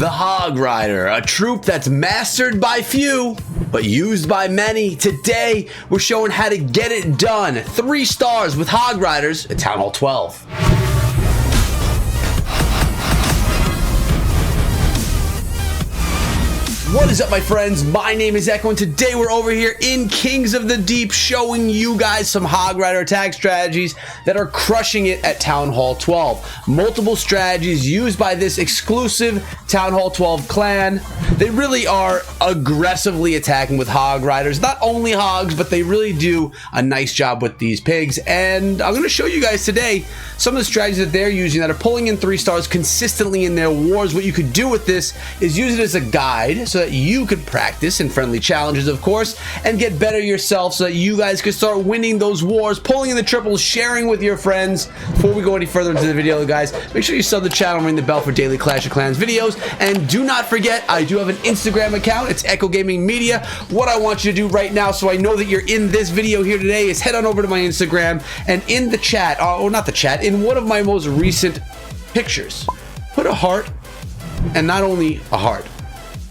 The Hog Rider, a troop that's mastered by few, but used by many. Today, we're showing how to get it done. 3 stars with Hog Riders at Town Hall 12. What is up, my friends? My name is Echo, and today we're over here in Kings of the Deep showing you guys some Hog Rider attack strategies that are crushing it at Town Hall 12. Multiple strategies used by this exclusive Town Hall 12 clan. They really are aggressively attacking with Hog Riders. Not only hogs, but they really do a nice job with these pigs. And I'm going to show you guys today some of the strategies that they're using that are pulling in 3 stars consistently in their wars. What you could do with this is use it as a guide so that you could practice in friendly challenges, of course, and get better yourself so that you guys could start winning those wars, pulling in the triples, sharing with your friends. Before we go any further into the video, guys, make sure you sub the channel, ring the bell for daily Clash of Clans videos, and do not forget, I do have an Instagram account. It's Echo Gaming Media. What I want you to do right now, so I know that you're in this video here today, is head on over to my Instagram, and in the chat, or not the chat, in one of my most recent pictures, put a heart, and not only a heart,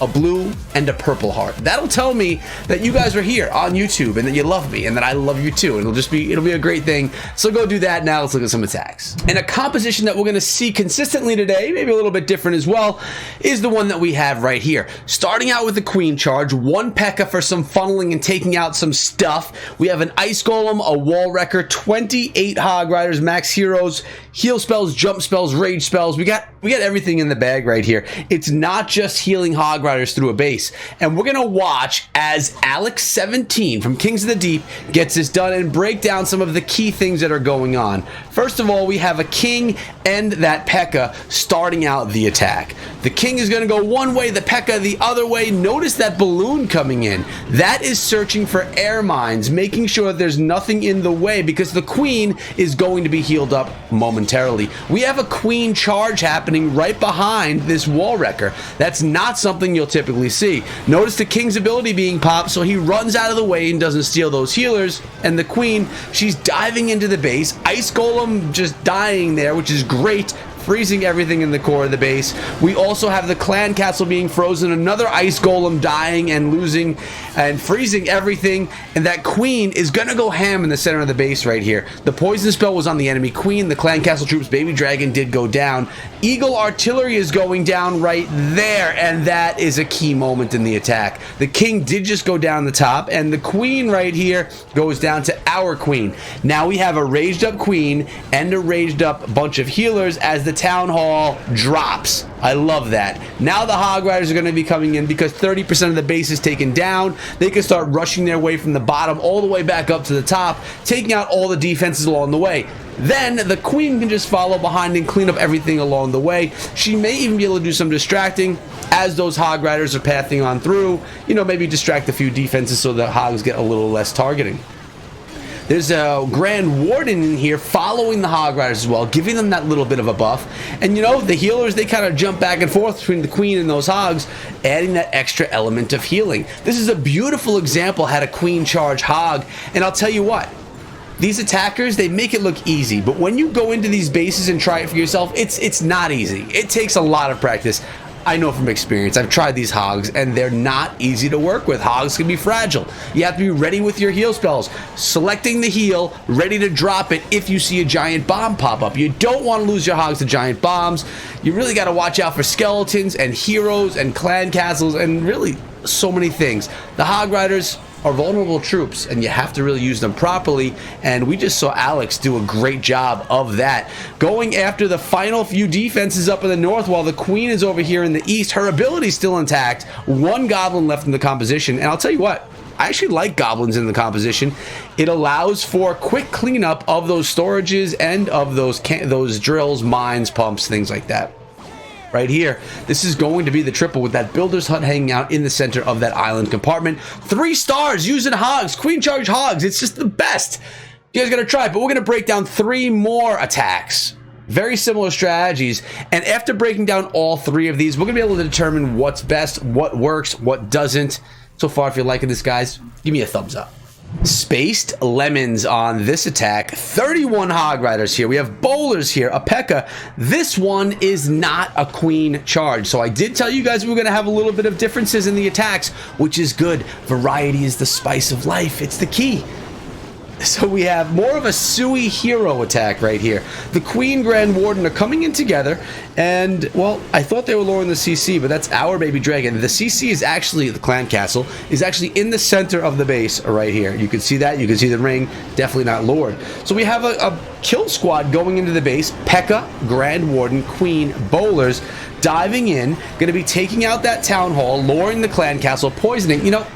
a blue and a purple heart. That'll tell me that you guys are here on YouTube and that you love me and that I love you too. And it'll be a great thing. So go do that. Now let's look at some attacks. And a composition that we're going to see consistently today, maybe a little bit different as well, is the one that we have right here. Starting out with the Queen Charge, 1 Pekka for some funneling and taking out some stuff. We have an Ice Golem, a Wall Wrecker, 28 Hog Riders, max heroes, heal spells, jump spells, rage spells. We got everything in the bag right here. It's not just healing Hog Riders through a base. And we're gonna watch as Alex17 from Kings of the Deep gets this done and break down some of the key things that are going on. First of all, we have a King and that Pekka starting out the attack. The King is gonna go one way, the Pekka the other way. Notice that balloon coming in. That is searching for air mines, making sure that there's nothing in the way because the Queen is going to be healed up momentarily. We have a Queen Charge happening right behind this Wall Wrecker. That's not something you'll typically see. Notice the King's ability being popped, so he runs out of the way and doesn't steal those healers. And the Queen, she's diving into the base. Ice Golem just dying there, which is great, freezing everything in the core of the base. We also have the clan castle being frozen, another Ice Golem dying and losing and freezing everything, and that Queen is gonna go ham in the center of the base right here. The poison spell was on the enemy Queen. The clan castle troops baby dragon did go down. Eagle artillery is going down right there, and that is a key moment in the attack. The King did just go down the top, and the Queen right here goes down to our Queen. Now we have a raged up Queen and a raged up bunch of healers as the Town Hall drops. I love that. Now the Hog Riders are going to be coming in because 30% of the base is taken down. They can start rushing their way from the bottom all the way back up to the top, taking out all the defenses along the way. Then the Queen can just follow behind and clean up everything along the way. She may even be able to do some distracting as those Hog Riders are pathing on through. You know, maybe distract a few defenses so the Hogs get a little less targeting. There's a Grand Warden in here following the Hog Riders as well, giving them that little bit of a buff. And you know, the healers, they kind of jump back and forth between the Queen and those Hogs, adding that extra element of healing. This is a beautiful example how to Queen Charge Hog. And I'll tell you what, these attackers, they make it look easy, but when you go into these bases and try it for yourself, it's not easy. It takes a lot of practice. I know from experience. I've tried these hogs and they're not easy to work with. Hogs can be fragile. You have to be ready with your heal spells. Selecting the heal, ready to drop it if you see a giant bomb pop up. You don't want to lose your hogs to giant bombs. You really got to watch out for skeletons and heroes and clan castles and really so many things. The Hog Riders are vulnerable troops and you have to really use them properly, and we just saw Alex do a great job of that, going after the final few defenses up in the north while the Queen is over here in the east. Her ability is still intact. 1 goblin left in the composition, and I'll tell you what, I actually like goblins in the composition. It allows for quick cleanup of those storages and of those drills, mines, pumps, things like that. Right here, this is going to be the triple with that builder's hut hanging out in the center of that island compartment. 3 stars using hogs, Queen Charge hogs. It's just the best. You guys gotta try it, but we're gonna break down 3 more attacks. Very similar strategies, and after breaking down all 3 of these, we're gonna be able to determine what's best, what works, what doesn't. So far, if you're liking this, guys, give me a thumbs up. Spaced lemons on this attack. 31 hog riders here. We have bowlers here, a Pekka. This one is not a queen charge. So I did tell you guys we were going to have a little bit of differences in the attacks, which is good. Variety is the spice of life. It's the key. So we have more of a Sui hero attack right here. The Queen Grand Warden are coming in together, and, well, I thought they were lowering the CC, but that's our baby dragon. The CC is actually, the clan castle, is actually in the center of the base right here. You can see that. You can see the ring. Definitely not lowered. So we have a kill squad going into the base. Pekka, Grand Warden, Queen, bowlers, diving in, going to be taking out that town hall, lowering the clan castle, poisoning. You know,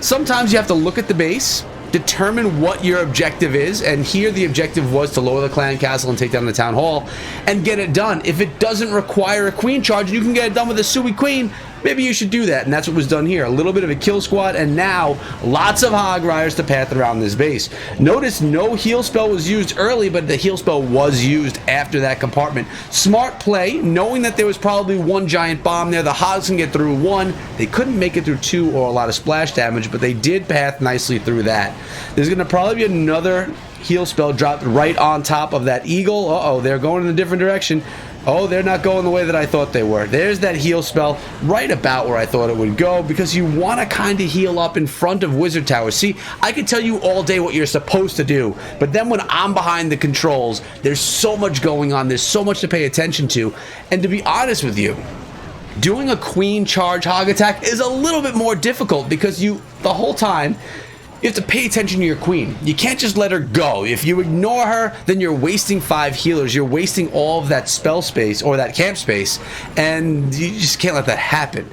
sometimes you have to look at the base, determine what your objective is, and here the objective was to lower the clan castle and take down the town hall and get it done. If it doesn't require a queen charge and you can get it done with a Sui queen, maybe you should do that, and that's what was done here. A little bit of a kill squad, and now lots of hog riders to path around this base. Notice no heal spell was used early, but the heal spell was used after that compartment. Smart play, knowing that there was probably one giant bomb there. The hogs can get through one. They couldn't make it through two or a lot of splash damage, but they did path nicely through that. There's going to probably be another heal spell dropped right on top of that eagle. Uh-oh, they're going in a different direction. Oh, they're not going the way that I thought they were. There's that heal spell right about where I thought it would go, because you want to kind of heal up in front of Wizard Tower. See, I could tell you all day what you're supposed to do, but then when I'm behind the controls, there's so much going on. There's so much to pay attention to. And to be honest with you, doing a queen charge hog attack is a little bit more difficult, because the whole time, you have to pay attention to your queen. You can't just let her go. If you ignore her, then you're wasting 5 healers. You're wasting all of that spell space or that camp space, and you just can't let that happen.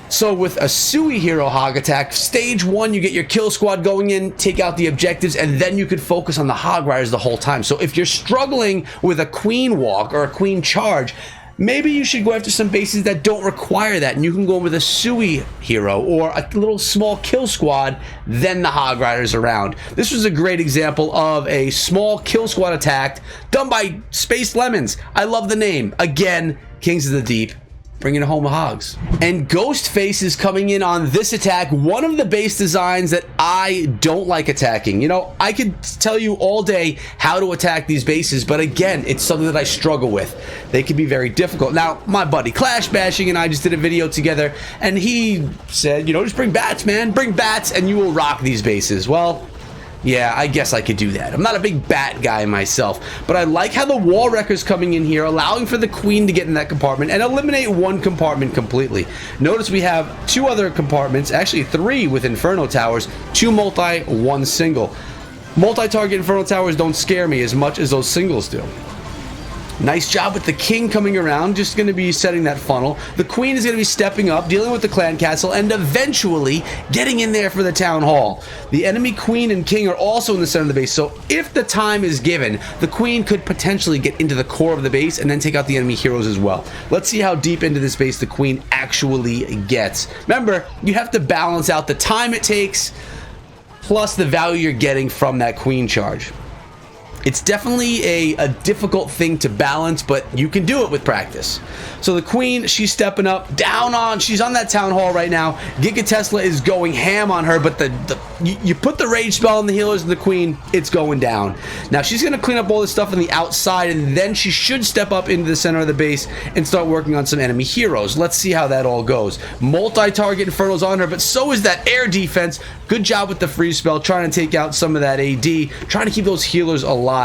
So with a Sui hero hog attack, stage 1, you get your kill squad going in, take out the objectives, and then you could focus on the hog riders the whole time. So if you're struggling with a queen walk or a queen charge, maybe you should go after some bases that don't require that, and you can go with a Sui hero or a little small kill squad, then the hog riders around. This was a great example of a small kill squad attack done by Spaced Lemons. I love the name. Again, Kings of the Deep, bringing it home with hogs. And Ghostface is coming in on this attack, one of the base designs that I don't like attacking. You know, I could tell you all day how to attack these bases, but again, it's something that I struggle with. They can be very difficult. Now, my buddy Clash Bashing and I just did a video together, and he said, you know, just bring bats, man. Bring bats, and you will rock these bases. Well, yeah, I guess I could do that. I'm not a big bat guy myself, but I like how the wall wrecker's coming in here, allowing for the queen to get in that compartment and eliminate one compartment completely. Notice we have 2 other compartments, actually 3 with Inferno Towers, 2 multi, 1 single. Multi-target Inferno Towers don't scare me as much as those singles do. Nice job with the king coming around, just going to be setting that funnel. The queen is going to be stepping up, dealing with the clan castle, and eventually getting in there for the town hall. The enemy queen and king are also in the center of the base, so if the time is given, the queen could potentially get into the core of the base and then take out the enemy heroes as well. Let's see how deep into this base the queen actually gets. Remember, you have to balance out the time it takes plus the value you're getting from that queen charge. It's definitely a difficult thing to balance, but you can do it with practice. So the queen, she's stepping up, she's on that town hall right now. Giga Tesla is going ham on her, but you put the rage spell on the healers and the queen, it's going down. Now she's going to clean up all this stuff on the outside, and then she should step up into the center of the base and start working on some enemy heroes. Let's see how that all goes. Multi-target Inferno's on her, but so is that air defense. Good job with the freeze spell, trying to take out some of that AD, trying to keep those healers alive.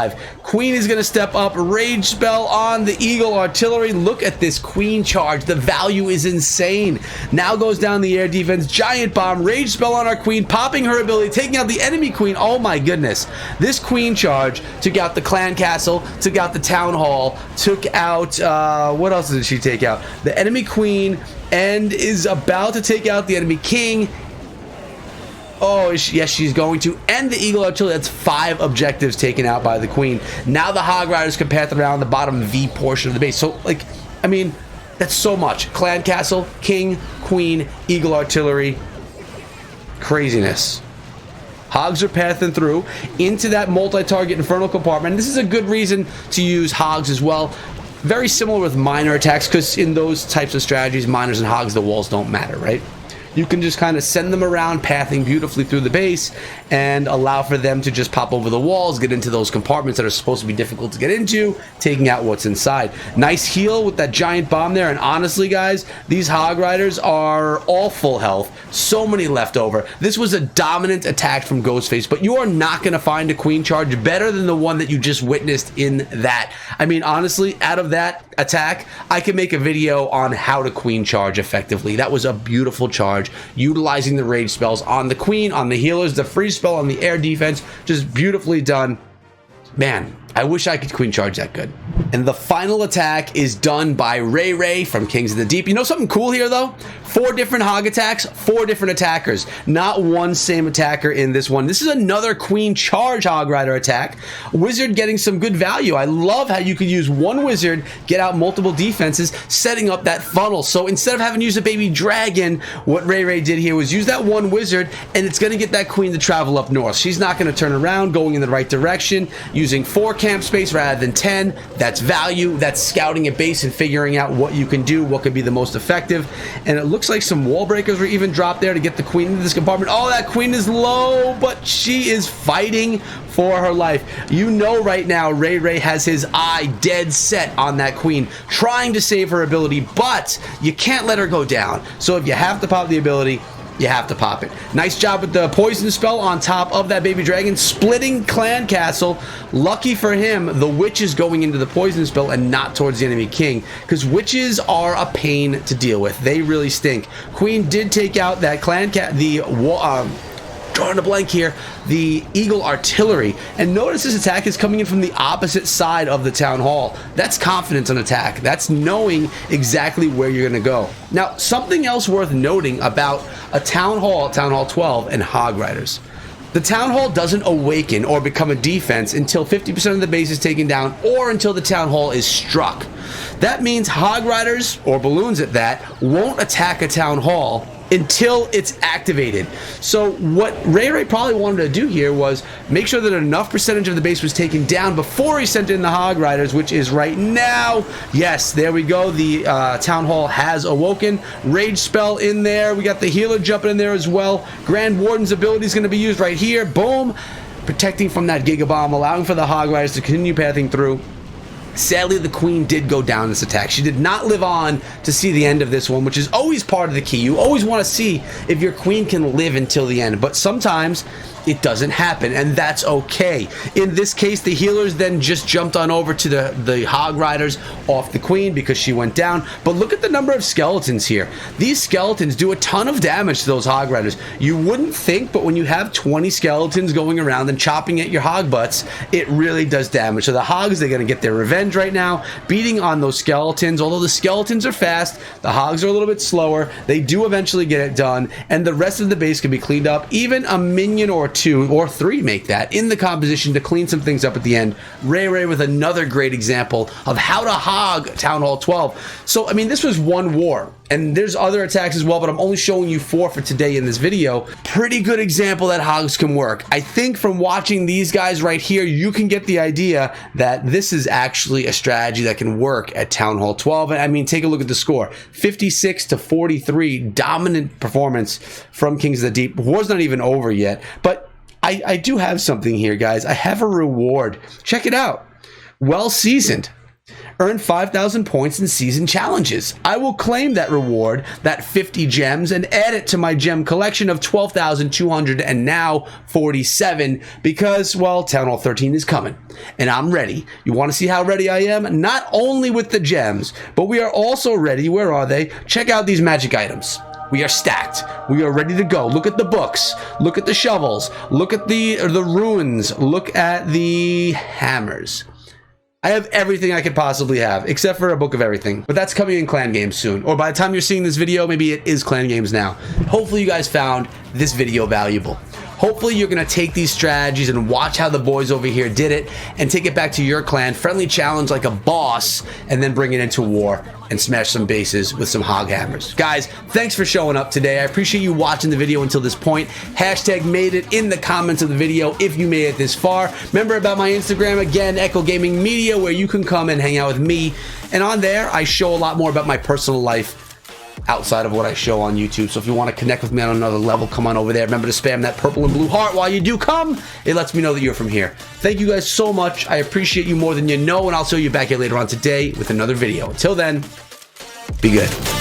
Queen is going to step up, rage spell on the Eagle Artillery. Look at this queen charge. The value is insane. Now goes down the air defense, giant bomb, rage spell on our queen, popping her ability, taking out the enemy queen. Oh my goodness. This queen charge took out the clan castle, took out the town hall, took out, what else did she take out? The enemy queen, and is about to take out the enemy king. Oh, yes, she's going to. And the Eagle Artillery. That's 5 objectives taken out by the queen. Now the hog riders can path around the bottom V portion of the base. So, like, I mean, that's so much. Clan castle, king, queen, Eagle Artillery. Craziness. Hogs are pathing through into that multi-target Infernal compartment. This is a good reason to use hogs as well. Very similar with minor attacks, because in those types of strategies, minors and hogs, the walls don't matter, right? you can just kind of send them around, pathing beautifully through the base, and allow for them to just pop over the walls, get into those compartments that are supposed to be difficult to get into, taking out what's inside. Nice heal with that giant bomb there, and honestly, guys, these Hog Riders are all full health. So many left over. This was a dominant attack from Ghostface, but you are not going to find a queen charge better than the one that you just witnessed in that. I mean, honestly, out of that attack, I can make a video on how to queen charge effectively. That was a beautiful charge, utilizing the rage spells on the queen, on the healers, the freeze spell on the air defense, just beautifully done. Man, I wish I could queen charge that good. And the final attack is done by Rey Rey from Kings of the Deep. You know something cool here, though? 4 different hog attacks, 4 different attackers. Not one same attacker in this one. This is another queen charge Hog Rider attack. Wizard getting some good value. I love how you could use one wizard, get out multiple defenses, setting up that funnel. So instead of having to use a baby dragon, what Rey Rey did here was use that one wizard, and it's going to get that queen to travel up north. She's not going to turn around, going in the right direction, using 4 camp space rather than 10. That's value. That's scouting a base and figuring out what you can do, what could be the most effective. And it looks like some wall breakers were even dropped there to get the queen into this compartment. Oh, that queen is low, but she is fighting for her life. You know right now Rey Rey has his eye dead set on that queen, trying to save her ability, but you can't let her go down. So if you have to pop the ability, you have to pop it. Nice job with the poison spell on top of that baby dragon, splitting clan castle. Lucky for him, the witch is going into the poison spell and not towards the enemy king, because witches are a pain to deal with. They really stink. Queen did take out that clan cat, drawing a blank here, the Eagle Artillery. And notice this attack is coming in from the opposite side of the Town Hall. That's confidence on attack. That's knowing exactly where you're going to go. Now, something else worth noting about a Town Hall, Town Hall 12, and Hog Riders. The Town Hall doesn't awaken or become a defense until 50% of the base is taken down or until the Town Hall is struck. That means Hog Riders, or balloons at that, won't attack a Town Hall until it's activated. So what Rey Rey probably wanted to do here was make sure that enough percentage of the base was taken down before he sent in the Hog Riders, which is right now. Yes, there we go. The Town Hall has awoken. Rage spell in there. We got the healer jumping in there as well. Grand Warden's ability is going to be used right here. Boom. Protecting from that Giga Bomb, allowing for the Hog Riders to continue pathing through. Sadly, the queen did go down this attack. She did not live on to see the end of this one, which is always part of the key. You always want to see if your queen can live until the end, but sometimes it doesn't happen, and that's okay. In this case, the healers then just jumped on over to the Hog Riders off the queen because she went down. But look at the number of skeletons here. These skeletons do a ton of damage to those Hog Riders. You wouldn't think, but when you have 20 skeletons going around and chopping at your hog butts, it really does damage. So the hogs, they're going to get their revenge right now, beating on those skeletons. Although the skeletons are fast, the hogs are a little bit slower. They do eventually get it done, and the rest of the base can be cleaned up. Even a minion or 2 or 3 make that in the composition to clean some things up at the end. Rey Rey with another great example of how to hog Town Hall 12. So, I mean, this was one war, and there's other attacks as well, but I'm only showing you 4 for today in this video. Pretty good example that hogs can work. I think from watching these guys right here, you can get the idea that this is actually a strategy that can work at Town Hall 12. And I mean, take a look at the score. 56 to 43, dominant performance from Kings of the Deep. War's not even over yet, but I do have something here, guys. I have a reward. Check it out. Well seasoned. Earn 5,000 points in season challenges. I will claim that reward, that 50 gems, and add it to my gem collection of 12,200 and now 47 because, well, Town Hall 13 is coming and I'm ready. You want to see how ready I am? Not only with the gems, but we are also ready. Where are they? Check out these magic items. We are stacked. We are ready to go. Look at the books. Look at the shovels. Look at the runes. Look at the hammers. I have everything I could possibly have, except for a book of everything. But that's coming in Clan Games soon. Or by the time you're seeing this video, maybe it is Clan Games now. Hopefully you guys found this video valuable. Hopefully you're going to take these strategies and watch how the boys over here did it and take it back to your clan, friendly challenge like a boss, and then bring it into war and smash some bases with some hog hammers. Guys, thanks for showing up today. I appreciate you watching the video until this point. Hashtag made it in the comments of the video if you made it this far. Remember about my Instagram, again, Echo Gaming Media, where you can come and hang out with me. And on there, I show a lot more about my personal life outside of what I show on YouTube. So if you want to connect with me on another level, come on over there. Remember to spam that purple and blue heart while you do come. It lets me know that you're from here. Thank you guys so much. I appreciate you more than you know, and I'll see you back here later on today with another video. Until then, be good.